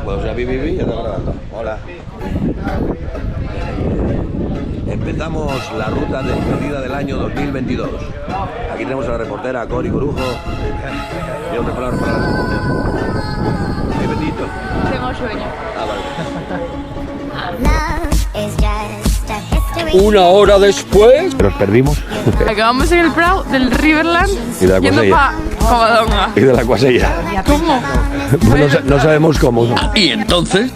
Pues, o sea, vi, ya está grabando. Hola. Empezamos la ruta de despedida del año 2022. Aquí tenemos a la reportera Cori Corujo. Y una palabra para las segundas. Qué bendito. Tengo sueño. Vale. Una hora después. Nos perdimos. Acabamos en el Prado del Riverland Y de la yendo Cuasella. para Covadonga. Y de la Cuasella. ¿Cómo? No sabemos cómo. Y entonces